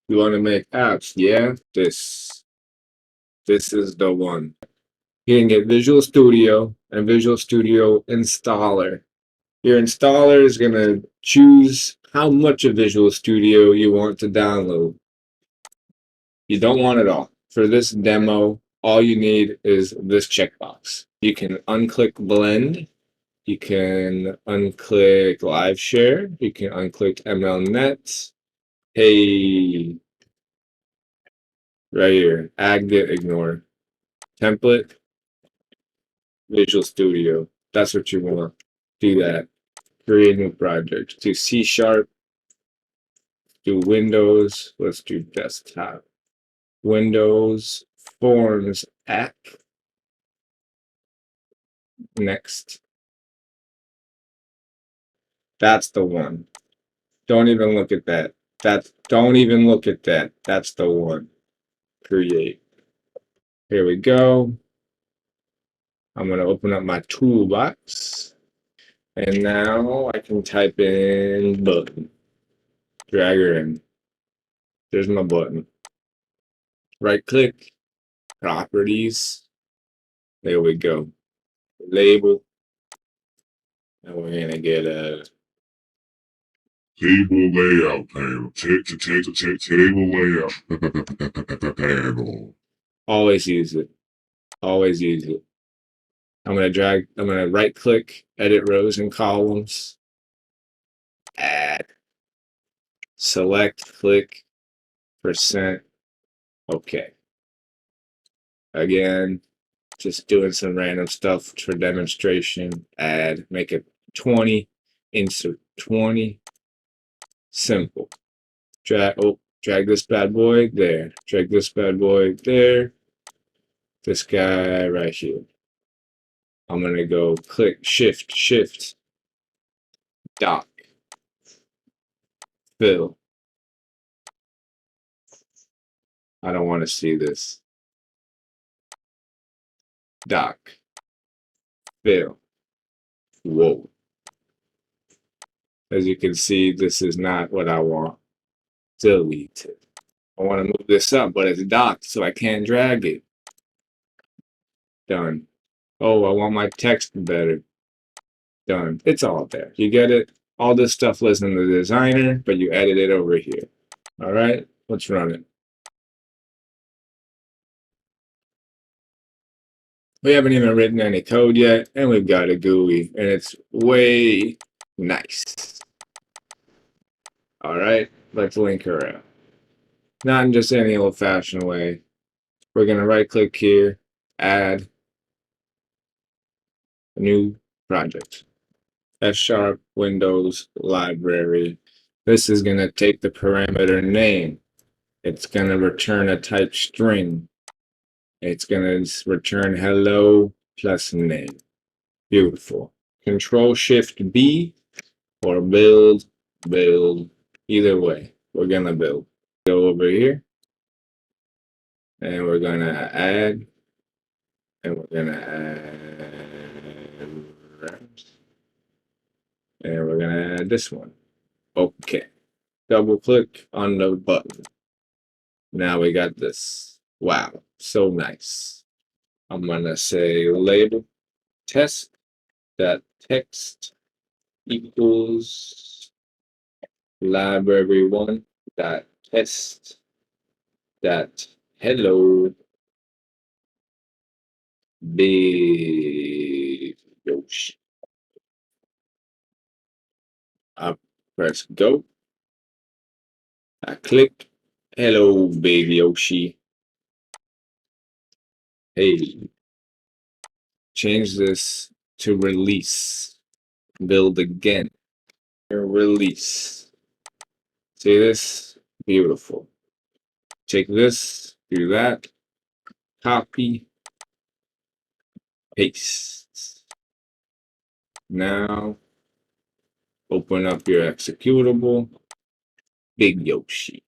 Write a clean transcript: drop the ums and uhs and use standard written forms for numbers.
You want to make apps? Yeah, this is the one. You can get Visual Studio and Visual Studio Installer. Your installer is going to choose how much of Visual Studio you want to download. You don't want it all. For this demo, all you need is this checkbox. You can unclick Blend. You can unclick Live Share. You can unclick MLNet. Hey, right here, Agit ignore. Template, Visual Studio. That's what you want. Do that. Create a new project. Do C#, do Windows. Let's do desktop. Windows, Forms, app. Next. That's the one. Don't even look at that. Don't even look at that. That's the one. Create. Here we go. I'm going to open up my toolbox. And now I can type in button. Drag her in. There's my button. Right click. Properties. There we go. Label. And we're going to get a table layout panel. Table layout panel. always use it. Always use it. I'm going to right click, edit rows and columns. Add. Select, click, %. Okay. Again, just doing some random stuff for demonstration. Add, make it 20, insert 20. Simple. Drag this bad boy there. Drag this bad boy there. This guy right here. I'm gonna go click shift, dock, fill. I don't want to see this. Dock, fill. Whoa. As you can see, this is not what I want. Delete it. I want to move this up, but it's docked, so I can't drag it. Done. Oh, I want my text better. Done. It's all there. You get it? All this stuff lives in the designer, but you edit it over here. All right, let's run it. We haven't even written any code yet, and we've got a GUI, and it's way nice. All right, let's link her out. Not in just any old-fashioned way. We're going to right-click here, add a new project. C# Windows library. This is going to take the parameter name. It's going to return a type string. It's going to return hello plus name. Beautiful. Control-Shift-B or build. Either way, we're going to build. Go over here. And we're going to add. And we're going to add. And we're going to add this one. Okay. Double click on the button. Now we got this. Wow, so nice. I'm gonna say label test that text equals library1 dot test dot hello big Yoshi. I press go. I click hello big Yoshi. Hey, change this to release. Build again. Release. See this? Beautiful. Take this, do that, copy, paste. Now, open up your executable, Big Yoshi.